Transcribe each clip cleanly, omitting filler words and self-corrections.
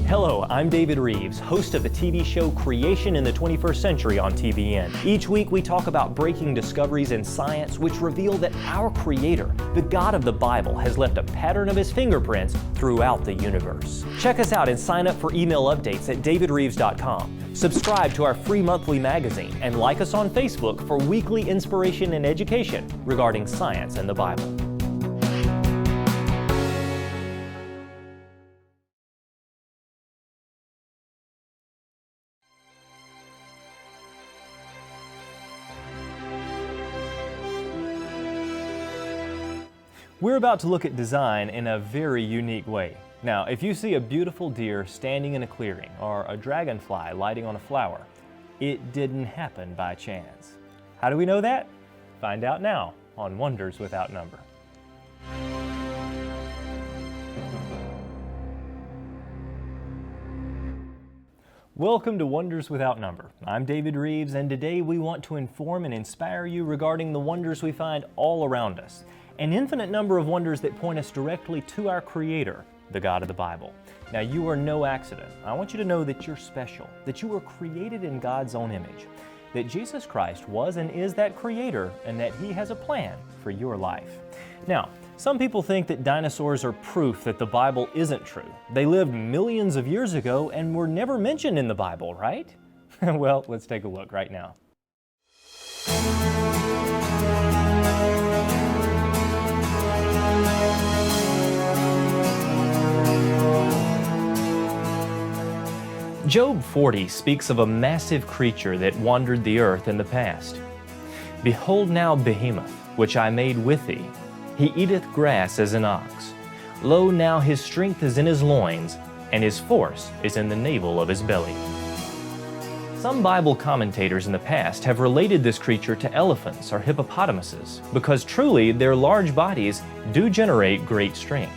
Hello, I'm David Rives, host of the TV show Creation in the 21st Century on TVN. Each week we talk about breaking discoveries in science which reveal that our Creator, the God of the Bible, has left a pattern of His fingerprints throughout the universe. Check us out and sign up for email updates at davidreeves.com. Subscribe to our free monthly magazine and like us on Facebook for weekly inspiration and education regarding science and the Bible. We're about to look at design in a very unique way. Now, if you see a beautiful deer standing in a clearing or a dragonfly lighting on a flower, it didn't happen by chance. How do we know that? Find out now on Wonders Without Number. Welcome to Wonders Without Number. I'm David Rives, and today we want to inform and inspire you regarding the wonders we find all around us. An infinite number of wonders that point us directly to our Creator, the God of the Bible. Now, you are no accident. I want you to know that you're special, that you were created in God's own image, that Jesus Christ was and is that Creator, and that He has a plan for your life. Now, some people think that dinosaurs are proof that the Bible isn't true. They lived millions of years ago and were never mentioned in the Bible, right? Well, let's take a look right now. Job 40 speaks of a massive creature that wandered the earth in the past. Behold now Behemoth, which I made with thee. He eateth grass as an ox. Lo, now his strength is in his loins, and his force is in the navel of his belly. Some Bible commentators in the past have related this creature to elephants or hippopotamuses, because truly their large bodies do generate great strength.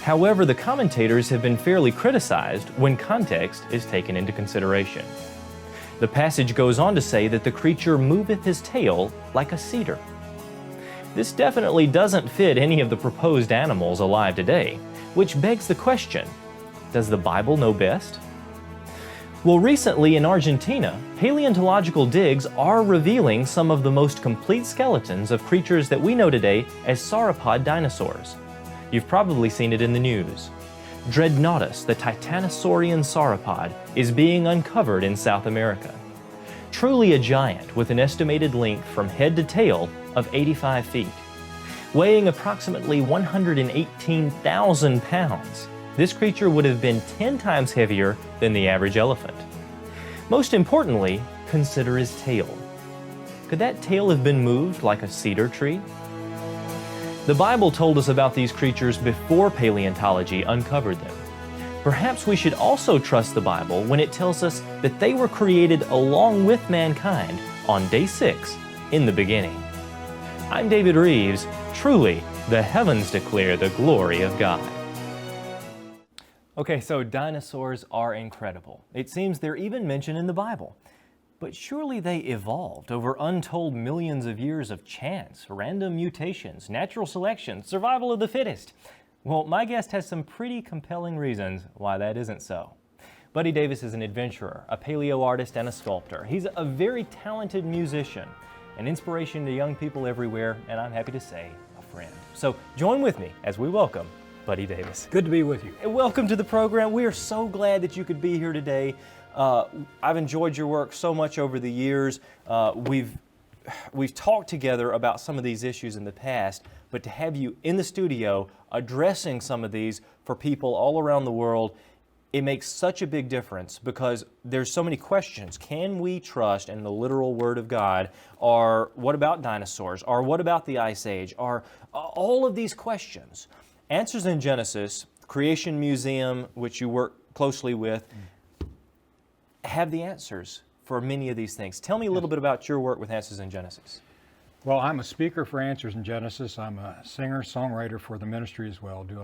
However, the commentators have been fairly criticized when context is taken into consideration. The passage goes on to say that the creature moveth his tail like a cedar. This definitely doesn't fit any of the proposed animals alive today, which begs the question, does the Bible know best? Well, recently in Argentina, paleontological digs are revealing some of the most complete skeletons of creatures that we know today as sauropod dinosaurs. You've probably seen it in the news. Dreadnoughtus, the titanosaurian sauropod, is being uncovered in South America. Truly a giant with an estimated length from head to tail of 85 feet. Weighing approximately 118,000 pounds, this creature would have been 10 times heavier than the average elephant. Most importantly, consider his tail. Could that tail have been moved like a cedar tree? The Bible told us about these creatures before paleontology uncovered them. Perhaps we should also trust the Bible when it tells us that they were created along with mankind on day 6 in the beginning. I'm David Rives. Truly, the heavens declare the glory of God. Okay, so dinosaurs are incredible. It seems they're even mentioned in the Bible. But surely they evolved over untold millions of years of chance, random mutations, natural selection, survival of the fittest. Well, my guest has some pretty compelling reasons why that isn't so. Buddy Davis is an adventurer, a paleo artist, and a sculptor. He's a very talented musician, an inspiration to young people everywhere, and I'm happy to say, a friend. So join with me as we welcome Buddy Davis. Good to be with you. And welcome to the program. We are so glad that you could be here today. I've enjoyed your work so much over the years. We've talked together about some of these issues in the past, but to have you in the studio addressing some of these for people all around the world, it makes such a big difference because there's so many questions. Can we trust in the literal Word of God? Or what about dinosaurs? Or what about the Ice Age? Or all of these questions. Answers in Genesis, Creation Museum, which you work closely with, have the answers for many of these things. Tell me a little bit about your work with Answers in Genesis. Well, I'm a speaker for Answers in Genesis. I'm a singer, songwriter for the ministry as well. Do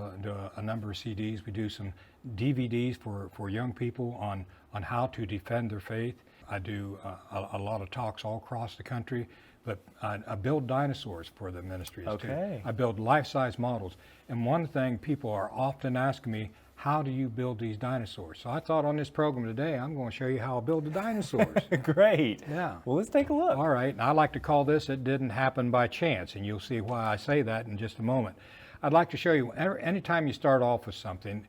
a number of CDs. We do some DVDs for young people on how to defend their faith. I do a lot of talks all across the country, but I build dinosaurs for the ministries too. I build life-size models. And one thing people are often asking me, how do you build these dinosaurs? So I thought on this program today, I'm going to show you how I build the dinosaurs. Great. Yeah. Well, let's take a look. All right, and I like to call this "It Didn't Happen by Chance," and you'll see why I say that in just a moment. I'd like to show you, anytime you start off with something,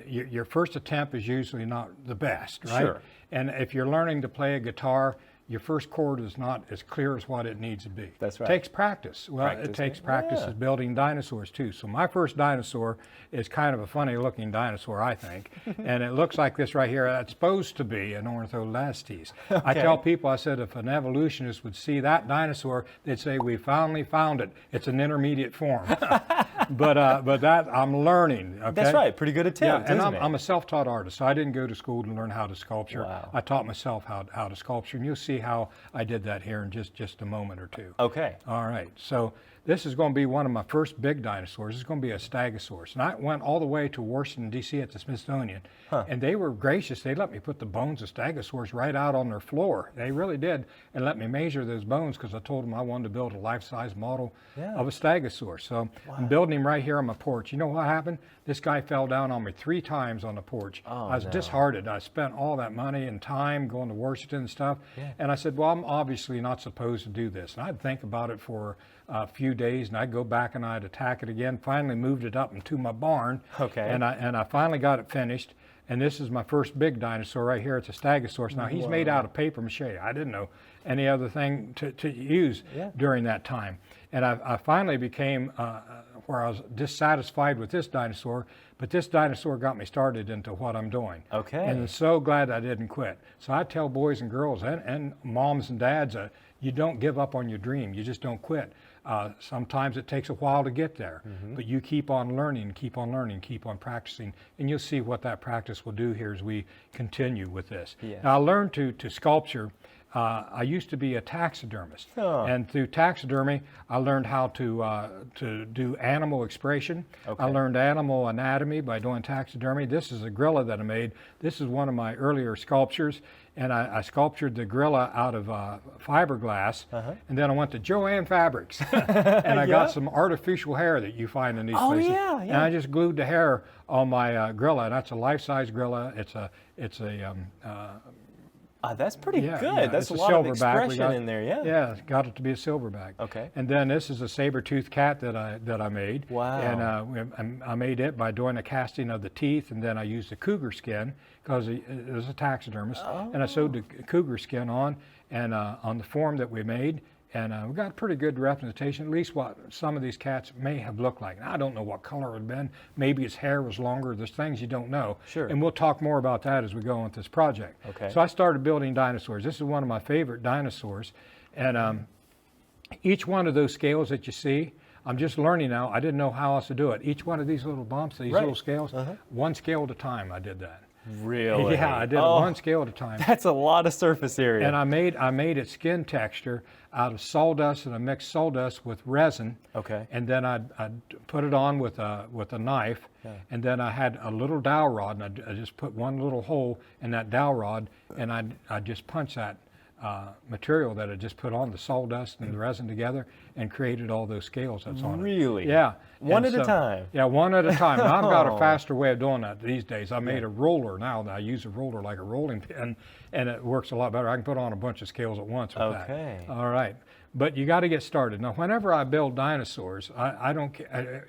your first attempt is usually not the best, right? Sure. And if you're learning to play a guitar, your first chord is not as clear as what it needs to be. That's right. It takes practice. Well, Practice, it takes yeah. practice as building dinosaurs too. So my first dinosaur is kind of a funny looking dinosaur, I think. And it looks like this right here. It's supposed to be an Ornitholastes. I Okay. tell people, I said, if an evolutionist would see that dinosaur, they'd say, we finally found it. It's an intermediate form. but that I'm learning. Okay? That's right. Pretty good attempt, Yeah, and isn't it? I'm a self-taught artist, so I didn't go to school to learn how to sculpture. Wow. I taught myself how to sculpture, and you'll see how I did that here in just a moment or two. Okay. All right, so this is going to be one of my first big dinosaurs. It's going to be a Stegosaurus, and I went all the way to Washington, D.C. at the Smithsonian, and they were gracious. They let me put the bones of Stegosaurus right out on their floor. They really did, and let me measure those bones because I told them I wanted to build a life-size model of a Stegosaurus. So I'm building him right here on my porch. You know what happened? This guy fell down on me 3 times on the porch. Oh, I was no. disheartened. I spent all that money and time going to Washington and stuff, and I said, well, I'm obviously not supposed to do this. And I'd think about it for a few days, and I'd go back and I'd attack it again. Finally moved it up into my barn, Okay. and I finally got it finished. And this is my first big dinosaur right here. It's a Stegosaurus. Now he's made out of paper mache. I didn't know any other thing to use during that time. And I finally became where I was dissatisfied with this dinosaur, but this dinosaur got me started into what I'm doing. Okay. And I'm so glad I didn't quit. So I tell boys and girls and moms and dads, you don't give up on your dream. You just don't quit. Sometimes it takes a while to get there, but you keep on learning, keep on learning, keep on practicing, and you'll see what that practice will do here as we continue with this. Yeah. Now, I learned to sculpture. I used to be a taxidermist, and through taxidermy, I learned how to do animal expression. I learned animal anatomy by doing taxidermy. This is a gorilla that I made. This is one of my earlier sculptures, and I sculptured the gorilla out of fiberglass, and then I went to Joann Fabrics, and I got some artificial hair that you find in these places. Yeah, And I just glued the hair on my gorilla, and that's a life-size gorilla. It's a That's pretty yeah, good. yeah, That's it's a a lot of silverback. We expression got- in there. Yeah. Yeah, got it to be a silverback. Okay. And then this is a saber-toothed cat that I made. Wow. And I made it by doing a casting of the teeth, and then I used the cougar skin because it was a taxidermist, and I sewed the cougar skin on the form that we made. And we got a pretty good representation, at least what some of these cats may have looked like. Now, I don't know what color it would have been. Maybe its hair was longer. There's things you don't know. Sure. And we'll talk more about that as we go on with this project. Okay. So I started building dinosaurs. This is one of my favorite dinosaurs. And each one of those scales that you see, I'm just learning now. I didn't know how else to do it. Each one of these little bumps, these little scales, one scale at a time I did that. Really? Yeah, I did it one scale at a time. That's a lot of surface area. And I made it skin texture out of sawdust, and I mixed sawdust with resin. Okay. And then I'd put it on with a knife, and then I had a little dowel rod, and I just put one little hole in that dowel rod, and I'd just punch that material that I just put on the sawdust and the resin together, and created all those scales that's on it. Really? Yeah. One And at a time? Yeah, one at a time. Now, I've got Oh. a faster way of doing that these days. I made a roller now. That I use a roller like a rolling pin, and it works a lot better. I can put on a bunch of scales at once with Okay. that. All right. But you got to get started. Now, whenever I build dinosaurs, I don't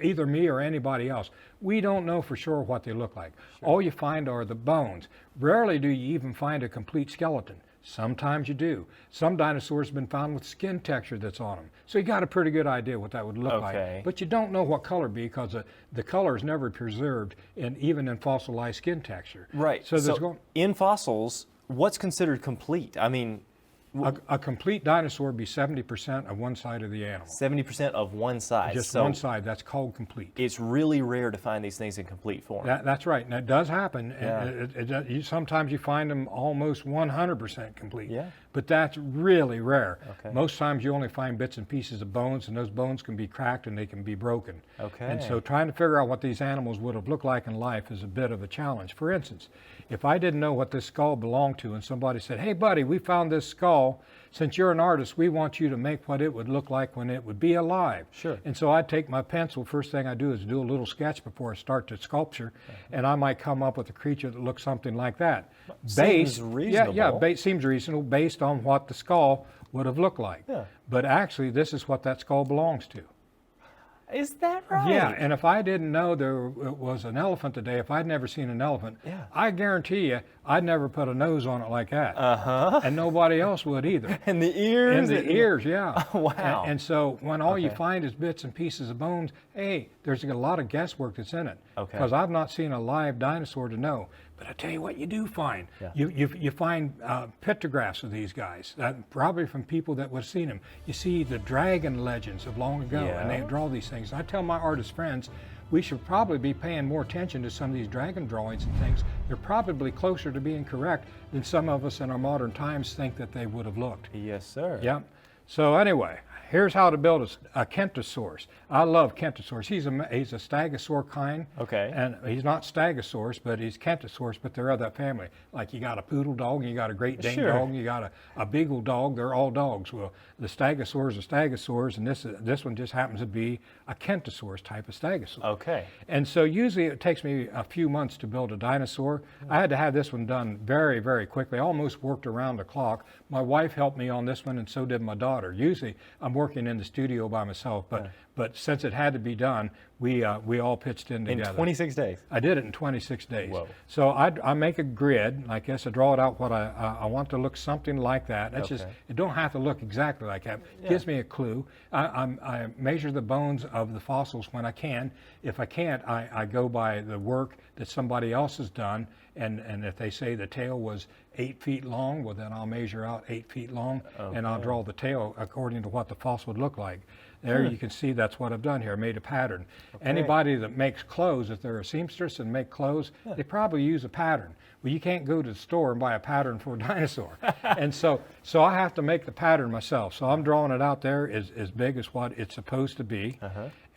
either me or anybody else, we don't know for sure what they look like. All you find are the bones. Rarely do you even find a complete skeleton. Sometimes you do. Some dinosaurs have been found with skin texture that's on them. So you got a pretty good idea what that would look Okay. like. But you don't know what color because the color is never preserved even in fossilized skin texture. Right. So there's going in fossils, what's considered complete? I mean, a complete dinosaur would be 70% of one side of the animal. 70% of one side. Just so one side. That's called complete. it's really rare to find these things in complete form. That's right. And it does happen. Yeah. Sometimes you find them almost 100% complete. Yeah. But that's really rare. Okay. Most times you only find bits and pieces of bones, and those bones can be cracked and they can be broken. Okay. And so trying to figure out what these animals would have looked like in life is a bit of a challenge. For instance, if I didn't know what this skull belonged to and somebody said, "Hey buddy, we found this skull skull. Since you're an artist, we want you to make what it would look like when it would be alive. Sure. And so I take my pencil, first thing I do is do a little sketch before I start the sculpture, and I might come up with a creature that looks something like that. Seems reasonable. Yeah, seems reasonable based on what the skull would have looked like. Yeah. But actually, this is what that skull belongs to. Is that right? Yeah, and if I didn't know there was an elephant today, if I'd never seen an elephant, Yeah. I guarantee you I'd never put a nose on it like that. Uh-huh. And nobody else would either. And the ears? And the ears, yeah. Wow. And so when all you Okay. find is bits and pieces of bones, hey, there's a lot of guesswork that's in it. Okay. Because I've not seen a live dinosaur to know. But I tell you what you do find. Yeah. You find pictographs of these guys, probably from people that would have seen them. You see the dragon legends of long ago, and they Yeah. draw these things. I tell my artist friends, we should probably be paying more attention to some of these dragon drawings and things. They're probably closer to being correct than some of us in our modern times think that they would have looked. Yes, sir. Yep. So anyway, here's how to build a kentosaurus. I love kentosaurus. He's a stegosaur kind. Okay. And he's not stegosaurus, but he's kentosaurus, but they're of that family. Like you got a poodle dog, and you got a Great Dane Sure. dog, and you got a beagle dog. They're all dogs. Well, the stegosaurs are stegosaurs, and this one just happens to be a kentosaurus type of stegosaur. Okay. And so usually it takes me a few months to build a dinosaur. I had to have this one done very, very quickly. I almost worked around the clock. My wife helped me on this one, and so did my daughter. Usually I'm working in the studio by myself, but since it had to be done, we all pitched in together. In 26 days. I did it in 26 days. Whoa. So I make a grid. I guess I draw it out what I want to look something like that. It's just, it don't have to look exactly like that. It gives me a clue. I measure the bones of the fossils when I can. If I can't, I go by the work that somebody else has done. And if they say the tail was 8 feet long, well then I'll measure out 8 feet long, and I'll draw the tail according to what the fossil would look like. There you can see that's what I've done here. I made a pattern. Anybody that makes clothes, if they're a seamstress and make clothes, they probably use a pattern. Well, you can't go to the store and buy a pattern for a dinosaur. And so I have to make the pattern myself. So I'm drawing it out there as big as what it's supposed to be.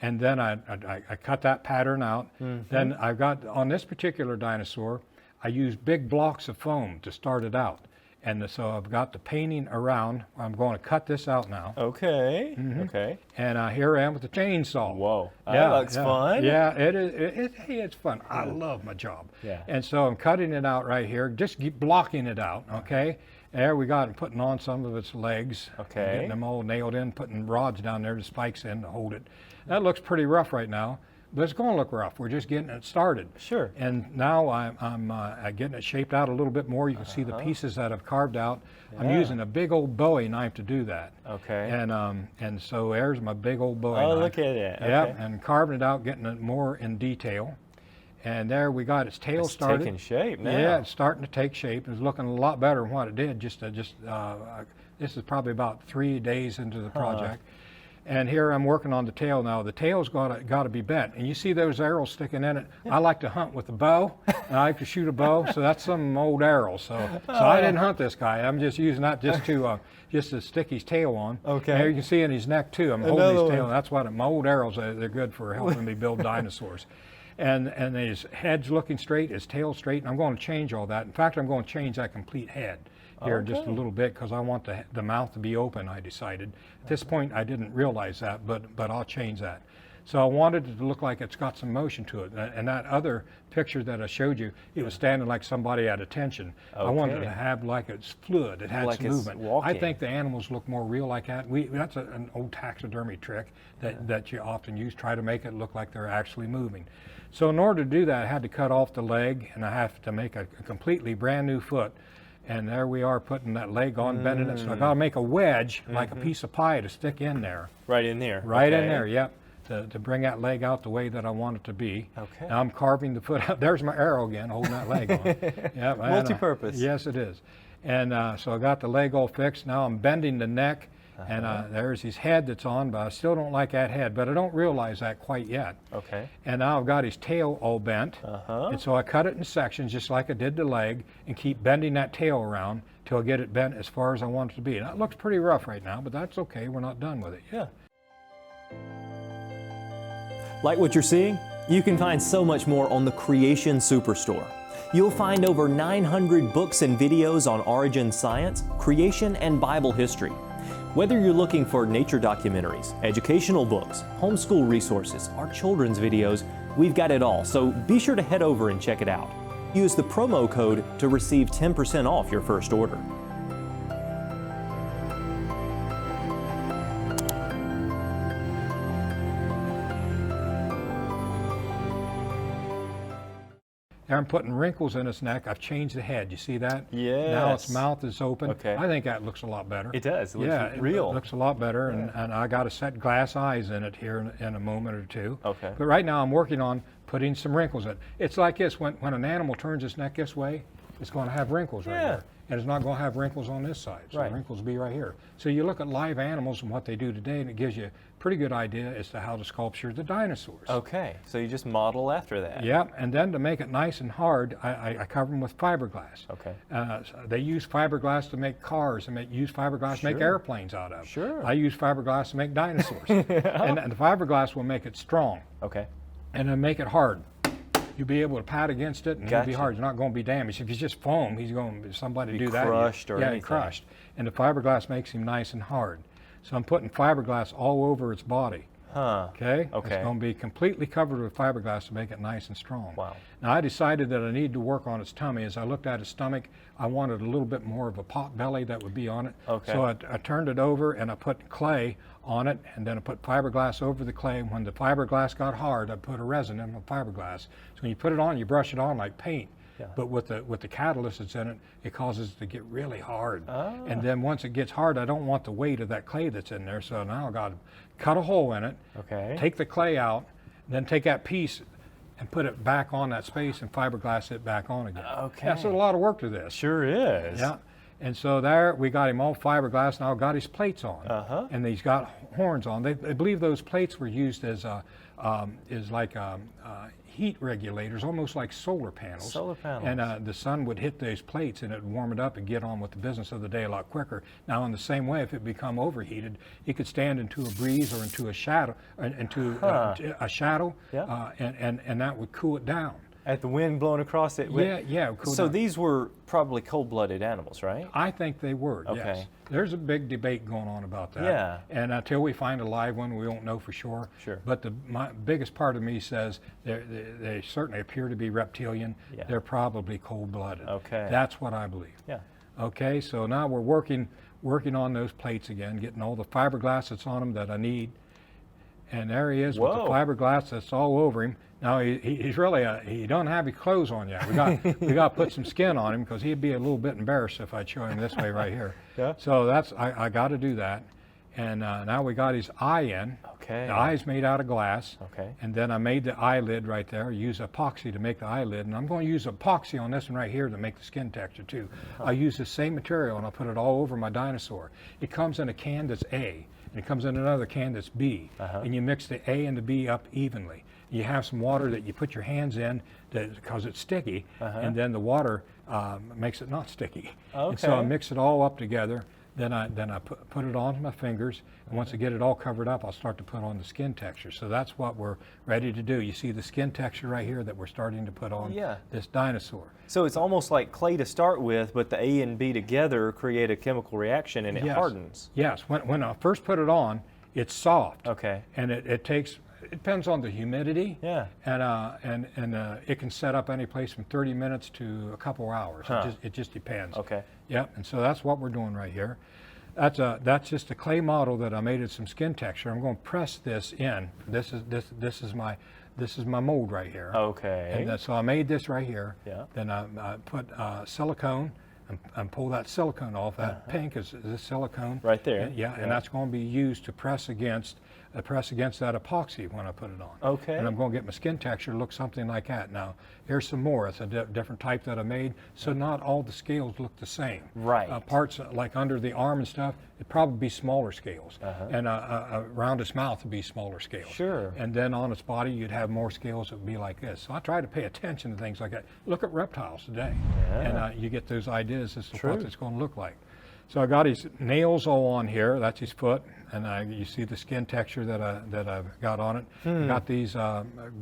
And then I cut that pattern out. Then I've got, on this particular dinosaur, I used big blocks of foam to start it out. And so I've got the painting around. I'm going to cut this out now. Okay. Okay. And here I am with the chainsaw. Whoa. That looks fun. Yeah, it is. Hey, it's fun. I love my job. Yeah. And so I'm cutting it out right here, just keep blocking it out, okay? There we got it, putting on some of its legs. Okay. Getting them all nailed in, putting rods down there, the spikes in to hold it. That looks pretty rough right now. But it's going to look rough. We're just getting it started. Sure. And now I'm getting it shaped out a little bit more. You can see the pieces that I've carved out. I'm using a big old Bowie knife to do that. Okay. And so there's my big old Bowie knife. Oh, look at it. Yeah, Okay. and carving it out, getting it more in detail. And there we got its tail started. Taking shape now. Yeah, it's starting to take shape. It's looking a lot better than what it did. This is probably about 3 days into the project. And here I'm working on the tail now. The tail's got to be bent. And you see those arrows sticking in it? I like to hunt with a bow, and I like to shoot a bow, so that's some old arrows. So I didn't hunt this guy. I'm just using that just to stick his tail on. Okay. And there you can see in his neck too. I'm holding his tail. one. That's what my old arrows, they're good for helping me build dinosaurs. And his head's looking straight, his tail's straight, and I'm going to change all that. In fact, I'm going to change that complete head here just a little bit because I want the mouth to be open, I decided. At this point, I didn't realize that, but I'll change that. So I wanted it to look like it's got some motion to it. And that other picture that I showed you, it was standing like somebody at attention. I wanted it to have like it's fluid, it had Like some it's movement. walking. I think the animals look more real like that. That's an old taxidermy trick that you often use, try to make it look like they're actually moving. So in order to do that, I had to cut off the leg, and I have to make a completely brand new foot. And there we are putting that leg on, bending it. So I got to make a wedge, like a piece of pie, to stick in there. Right in there. Right in Okay. there, yep. To bring that leg out the way that I want it to be. Okay. Now I'm carving the foot out. There's my arrow again, holding that leg on. Yep. and, Multi-purpose. yes, it is. And so I got the leg all fixed. Now I'm bending the neck. And there's his head that's on, but I still don't like that head, but I don't realize that quite yet. Okay. And now I've got his tail all bent. And so I cut it in sections just like I did the leg and keep bending that tail around till I get it bent as far as I want it to be. And that looks pretty rough right now, but that's okay. We're not done with it yet. Like what you're seeing? You can find so much more on the Creation Superstore. You'll find over 900 books and videos on origin science, creation, and Bible history. Whether you're looking for nature documentaries, educational books, homeschool resources, or children's videos, we've got it all, so be sure to head over and check it out. Use the promo code to receive 10% off your first order. There I'm putting wrinkles in its neck. I've changed the head. You see that? Yes. Now its mouth is open. Okay. I think that looks a lot better. It does. It looks yeah, real. It looks a lot better, and I got to set glass eyes in it here in a moment or two. Okay. But right now I'm working on putting some wrinkles in it. It's like this, when an animal turns its neck this way, it's going to have wrinkles right here. And it's not going to have wrinkles on this side. So right. the wrinkles will be right here. So you look at live animals and what they do today, and it gives you a pretty good idea as to how to sculpture the dinosaurs. Okay, so you just model after that. Yep, and then to make it nice and hard, I cover them with fiberglass. Okay. So they use fiberglass to make cars, and use fiberglass to make airplanes out of. Sure. I use fiberglass to make dinosaurs. and the fiberglass will make it strong. Okay. And then make it hard. You'll be able to pat against it, and it'll be Gotcha. hard. You're not going to be damaged. If it's just foam, he's going to somebody Be do that. crushed or yeah, anything. crushed. And the fiberglass makes him nice and hard. So I'm putting fiberglass all over its body. Huh. Okay? Okay. It's going to be completely covered with fiberglass to make it nice and strong. Wow. Now I decided that I needed to work on its tummy. As I looked at its stomach, I wanted a little bit more of a pot belly that would be on it. Okay. So I turned it over and I put clay on it, and then I put fiberglass over the clay. When the fiberglass got hard, I put a resin in the fiberglass. So when you put it on, you brush it on like paint. Yeah. But with the catalyst that's in it, it causes it to get really hard. Ah. And then once it gets hard, I don't want the weight of that clay that's in there. So now I got to cut a hole in it, Okay. take the clay out, then take that piece and put it back on that space and fiberglass it back on again. Okay. That's a lot of work to this. Sure is. Yeah. And so there we got him all fiberglass. Now got his plates on, and he's got horns on. They believe those plates were used as heat regulators, almost like solar panels. Solar panels. And the sun would hit those plates, and it'd warm it up and get on with the business of the day a lot quicker. Now, in the same way, if it become overheated, it could stand into a breeze or into a shadow, Yeah. And that would cool it down. At the wind blowing across it. Yeah. Cool So down. these were probably cold-blooded animals, right? I think they were, yes. Okay. There's a big debate going on about that. Yeah. And until we find a live one, we won't know for sure. Sure. But my biggest part of me says they certainly appear to be reptilian. Yeah. They're probably cold-blooded. Okay. That's what I believe. Yeah. Okay, so now we're working on those plates again, getting all the fiberglass that's on them that I need. And there he is with the Whoa. fiberglass that's all over him. Now he's really he don't have his clothes on yet. We got to put some skin on him because he'd be a little bit embarrassed if I'd show him this way right here. Yeah. So I got to do that. And now we got his eye in. Okay. The eye's made out of glass. Okay. And then I made the eyelid right there. Use epoxy to make the eyelid, and I'm going to use epoxy on this one right here to make the skin texture too. I use the same material and I put it all over my dinosaur. It comes in a can that's A, and it comes in another can that's B, and you mix the A and the B up evenly. You have some water that you put your hands in because it's sticky, and then the water makes it not sticky. And so I Okay. mix it all up together. Then I put it on my fingers, and once I get it all covered up, I'll start to put on the skin texture. So that's what we're ready to do. You see the skin texture right here that we're starting to put on this dinosaur. So it's almost like clay to start with, but the A and B together create a chemical reaction and it hardens. Yes, when I first put it on, it's soft. Okay. And it depends on the humidity. Yeah. And it can set up any place from 30 minutes to a couple hours. Huh. It just depends. Okay. Yep. And so that's what we're doing right here. That's just a clay model that I made it some skin texture. I'm going to press this in. This is my mold right here. Okay. And so I made this right here. Yeah. Then I put silicone and pull that silicone off. That pink is this silicone. Right there. And that's going to be used to press against that epoxy when I put it on. Okay. And I'm going to get my skin texture to look something like that. Now, here's some more. It's a different type that I made, so not all the scales look the same. Right. Parts like under the arm and stuff, it'd probably be smaller scales. And around its mouth would be smaller scales. Sure. And then on its body, you'd have more scales that would be like this. So I try to pay attention to things like that. Look at reptiles today. Yeah. And you get those ideas as to True. what it's going to look like. So I got his nails all on here. That's his foot, and you see the skin texture that I've got on it. I got these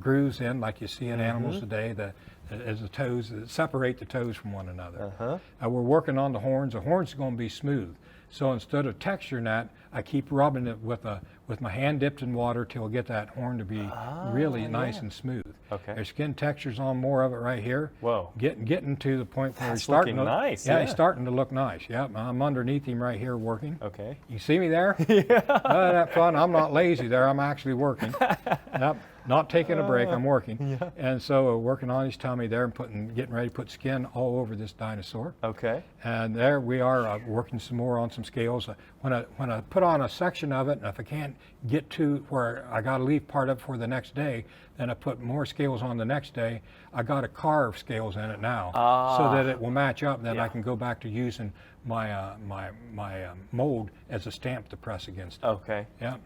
grooves in, like you see in animals today. The as the toes, separate the toes from one another. Uh-huh. We're working on the horns. The horns are going to be smooth. So instead of texturing that, I keep rubbing it with my hand dipped in water till I get that horn to be really nice and smooth. Okay. There's skin textures on more of it right here. Whoa. Getting to the point where That's he's starting looking to nice. Yeah, he's starting to look nice. Yeah, I'm underneath him right here working. Okay. You see me there? Yeah. That's fun. I'm not lazy there. I'm actually working. Yep. Not taking a break. I'm working. Yeah. And so working on his tummy there and getting ready to put skin all over this dinosaur. Okay. And there we are working some more on some scales. When I put on a section of it, and if I can't get to where I got to leave part of it for the next day, then I put more scales on the next day. I got to carve scales in it now so that it will match up. Then I can go back to using my mold as a stamp to press against it. Okay. Yeah.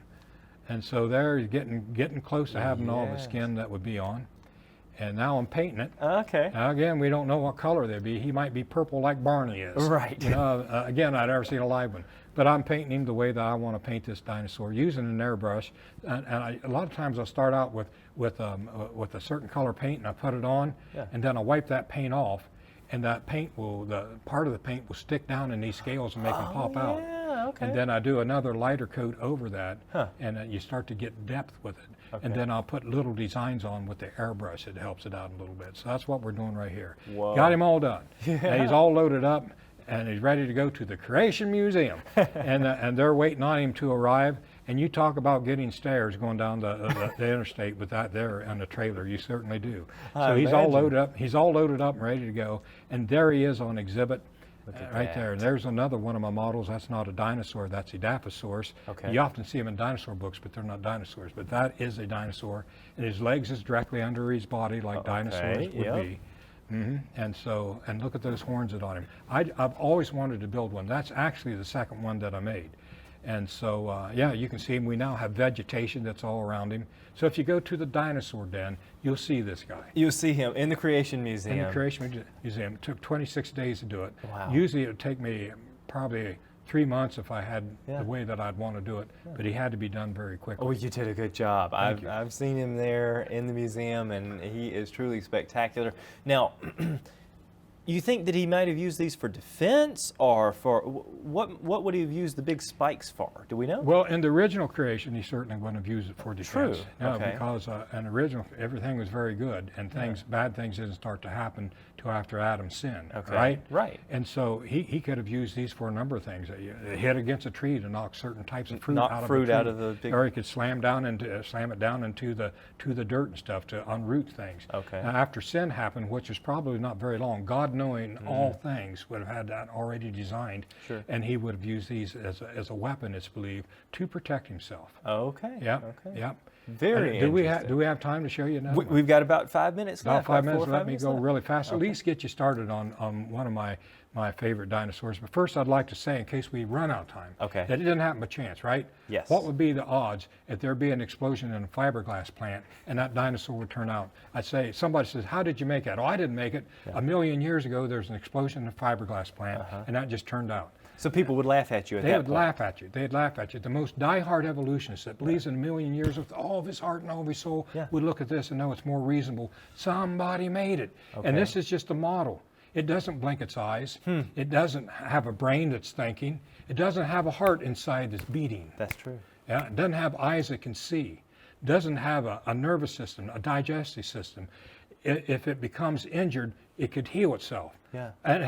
And so there he's getting close to having all the skin that would be on. And now I'm painting it. Okay. Now again, we don't know what color they'd be. He might be purple like Barney is. Right. You know, again, I'd never seen a live one. But I'm painting him the way that I want to paint this dinosaur, using an airbrush. And a lot of times I'll start out with a certain color paint, and I put it on, and then I wipe that paint off, and that paint the part of the paint will stick down in these scales and make them pop out. Okay. And then I do another lighter coat over that, and you start to get depth with it. Okay. And then I'll put little designs on with the airbrush. It helps it out a little bit. So that's what we're doing right here. Whoa. Got him all done. Yeah. And he's all loaded up, and he's ready to go to the Creation Museum. and they're waiting on him to arrive. And you talk about getting stairs going down the interstate with that there on the trailer. You certainly do. So he's all loaded up. He's all loaded up and ready to go. And there he is on exhibit. Right there. And there's another one of my models. That's not a dinosaur. That's a Dilophosaurus. Okay. You often see them in dinosaur books, but they're not dinosaurs. But that is a dinosaur. And his legs is directly under his body like dinosaurs would be. And so, and look at those horns that on him. I've always wanted to build one. That's actually the second one that I made. And so, yeah, you can see him. We now have vegetation that's all around him. So if you go to the dinosaur den, you'll see this guy. You'll see him in the Creation Museum. In the Creation Museum. It took 26 days to do it. Wow. Usually it would take me probably 3 months if I had the way that I'd want to do it, but he had to be done very quickly. Oh, you did a good job. I've seen him there in the museum, and he is truly spectacular. Now, you think that he might have used these for defense, or for what would he have used the big spikes for? Do we know? Well, in the original creation, he certainly wouldn't have used it for defense. True. No, Okay. because in original, everything was very good, and bad things didn't start to happen till after Adam's sin. Okay. Right. Right. And so he could have used these for a number of things. He hit against a tree to knock certain types of fruit Knock out fruit of the out tree. of the big. Or he could slam it down into the dirt and stuff to unroot things. Okay. Now, after sin happened, which was probably not very long, God knowing all things would have had that already designed. Sure. And he would have used these as a weapon, it's believed, to protect himself. Okay. Yep. Okay. Yep. Very Do interesting. we have time to show you now? We've got about 5 minutes About left. 5 about minutes. 4 or 5 Let me minutes go left. really fast. At least get you started on one of my favorite dinosaurs. But first, I'd like to say, in case we run out of time, Okay. that it didn't happen by chance, right? Yes. What would be the odds if there be an explosion in a fiberglass plant and that dinosaur would turn out? I'd say, somebody says, how did you make that? Oh, I didn't make it. A million years ago, there was an explosion in a fiberglass plant, and that just turned out. So people would laugh at you at that point. They would laugh at you. They'd laugh at you. The most diehard evolutionist that believes in a million years with all of his heart and all of his soul would look at this and know it's more reasonable. Somebody made it. Okay. And this is just a model. It doesn't blink its eyes. It doesn't have a brain that's thinking. It doesn't have a heart inside that's beating. That's true. Yeah? It doesn't have eyes that can see. It doesn't have a nervous system, a digestive system. If it becomes injured, it could heal itself. Yeah. And it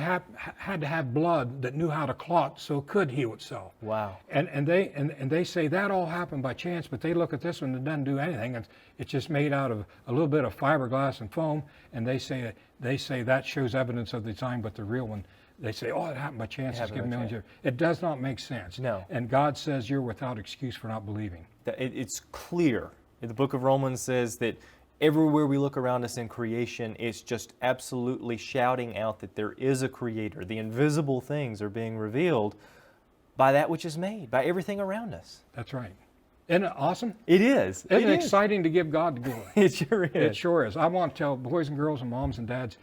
had to have blood that knew how to clot so it could heal itself. Wow. And they say that all happened by chance, but they look at this one, it doesn't do anything. It's just made out of a little bit of fiberglass and foam, and they say that shows evidence of design, but the real one, they say, oh, it happened by chance. It's given millions of years. It does not make sense. No. And God says you're without excuse for not believing. It's clear. The book of Romans says that everywhere we look around us in creation, it's just absolutely shouting out that there is a creator. The invisible things are being revealed by that which is made, by everything around us. That's right. Isn't it awesome? It is. Isn't it exciting to give God the glory? It sure is. It sure is. I want to tell boys and girls and moms and dads,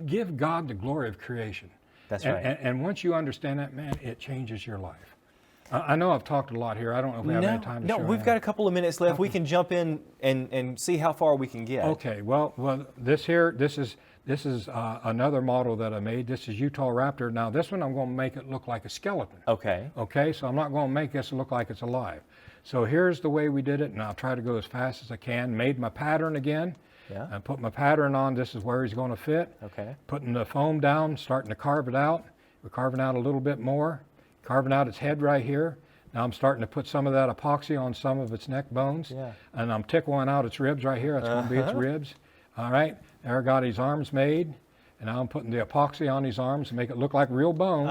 give God the glory of creation. That's right. And once you understand that, man, it changes your life. I know I've talked a lot here. I don't know if we have any time to show. No, we've got a couple of minutes left. We can jump in and see how far we can get. Okay. Well, this is This is another model that I made. This is Utah Raptor. Now this one I'm going to make it look like a skeleton. Okay. Okay, so I'm not going to make this look like it's alive. So here's the way we did it, and I'll try to go as fast as I can. Made my pattern again. Yeah. I put my pattern on. This is where he's going to fit. Okay. Putting the foam down, starting to carve it out. We're carving out a little bit more. Carving out its head right here. Now I'm starting to put some of that epoxy on some of its neck bones. Yeah. And I'm tickling out its ribs right here. That's going to be its ribs. All right. There I got his arms made. And now I'm putting the epoxy on his arms to make it look like real bone.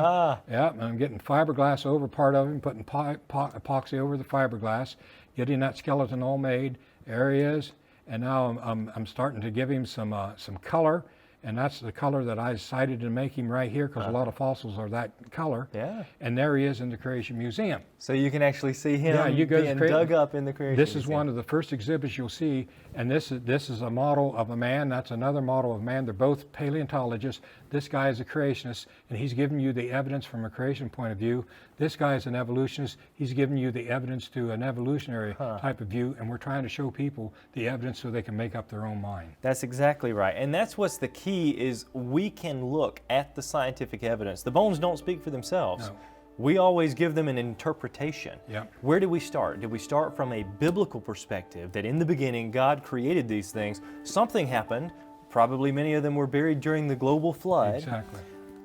Yeah, and I'm getting fiberglass over part of him, putting epoxy over the fiberglass, getting that skeleton all made. There he is. And now I'm starting to give him some color. And that's the color that I decided to make him right here, because a lot of fossils are that color. Yeah. And there he is in the Creation Museum. So you can actually see him being dug up in the Creation This is Museum. one of the first exhibits you'll see, and this is a model of a man. That's another model of a man. They're both paleontologists. This guy is a creationist, and he's giving you the evidence from a creation point of view. This guy is an evolutionist. He's giving you the evidence to an evolutionary type of view, and we're trying to show people the evidence so they can make up their own mind. That's exactly right. And that's what's the key, is we can look at the scientific evidence. The bones don't speak for themselves. No. We always give them an interpretation. Yep. Where did we start? Did we start from a biblical perspective that in the beginning God created these things? Something happened. Probably many of them were buried during the global flood. Exactly.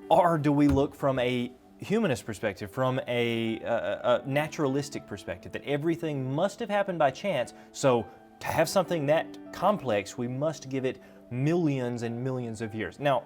Or do we look from a humanist perspective, from a naturalistic perspective, that everything must have happened by chance, so to have something that complex, we must give it millions and millions of years. Now,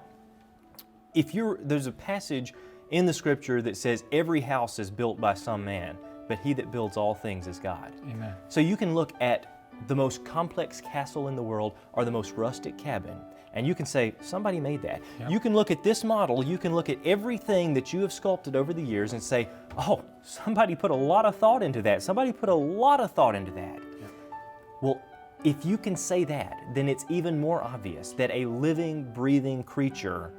there's a passage in the scripture that says every house is built by some man, but he that builds all things is God. Amen. So you can look at the most complex castle in the world or the most rustic cabin, and you can say, somebody made that. Yep. You can look at this model, you can look at everything that you have sculpted over the years and say, oh, somebody put a lot of thought into that. Somebody put a lot of thought into that. Yep. Well, if you can say that, then it's even more obvious that a living, breathing creature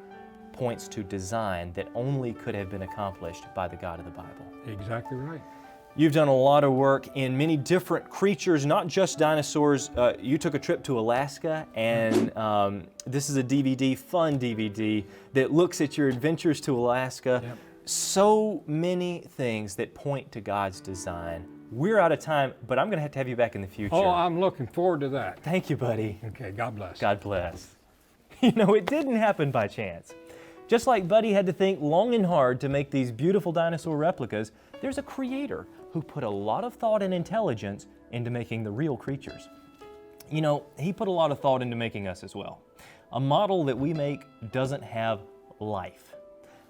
points to design that only could have been accomplished by the God of the Bible. Exactly right. You've done a lot of work in many different creatures, not just dinosaurs. You took a trip to Alaska, and this is a DVD, fun DVD, that looks at your adventures to Alaska. Yep. So many things that point to God's design. We're out of time, but I'm going to have you back in the future. Oh, I'm looking forward to that. Thank you, buddy. Okay, God bless. God bless. You know, it didn't happen by chance. Just like Buddy had to think long and hard to make these beautiful dinosaur replicas, there's a creator who put a lot of thought and intelligence into making the real creatures. You know, he put a lot of thought into making us as well. A model that we make doesn't have life.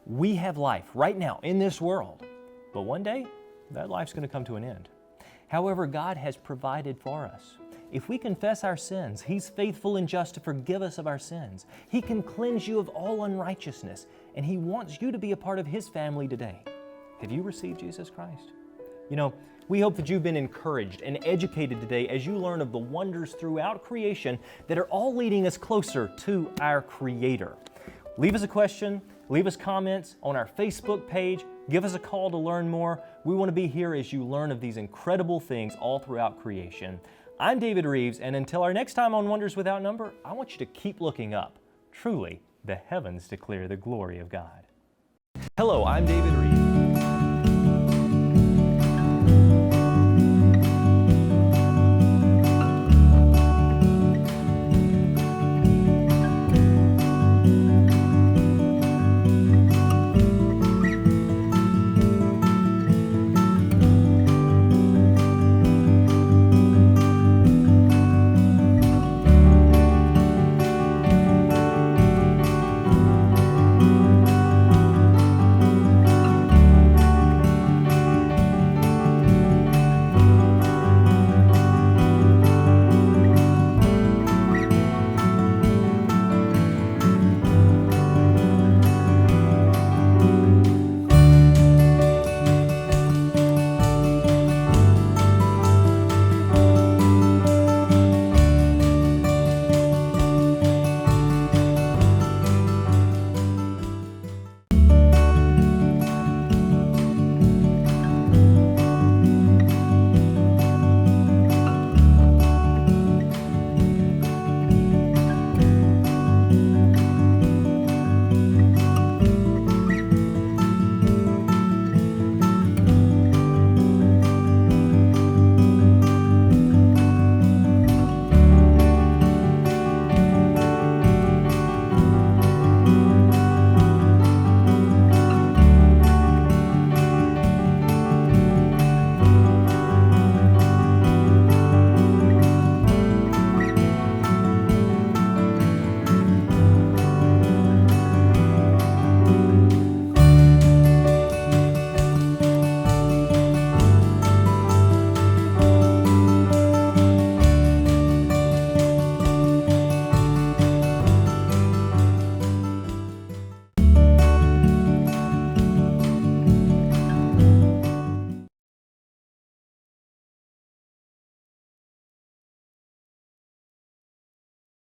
We have life right now in this world, but one day that life's going to come to an end. However, God has provided for us. If we confess our sins, He's faithful and just to forgive us of our sins. He can cleanse you of all unrighteousness, and He wants you to be a part of His family today. Have you received Jesus Christ? You know, we hope that you've been encouraged and educated today as you learn of the wonders throughout creation that are all leading us closer to our Creator. Leave us a question, leave us comments on our Facebook page, give us a call to learn more. We want to be here as you learn of these incredible things all throughout creation. I'm David Rives, and until our next time on Wonders Without Number, I want you to keep looking up. Truly, the heavens declare the glory of God. Hello, I'm David Rives.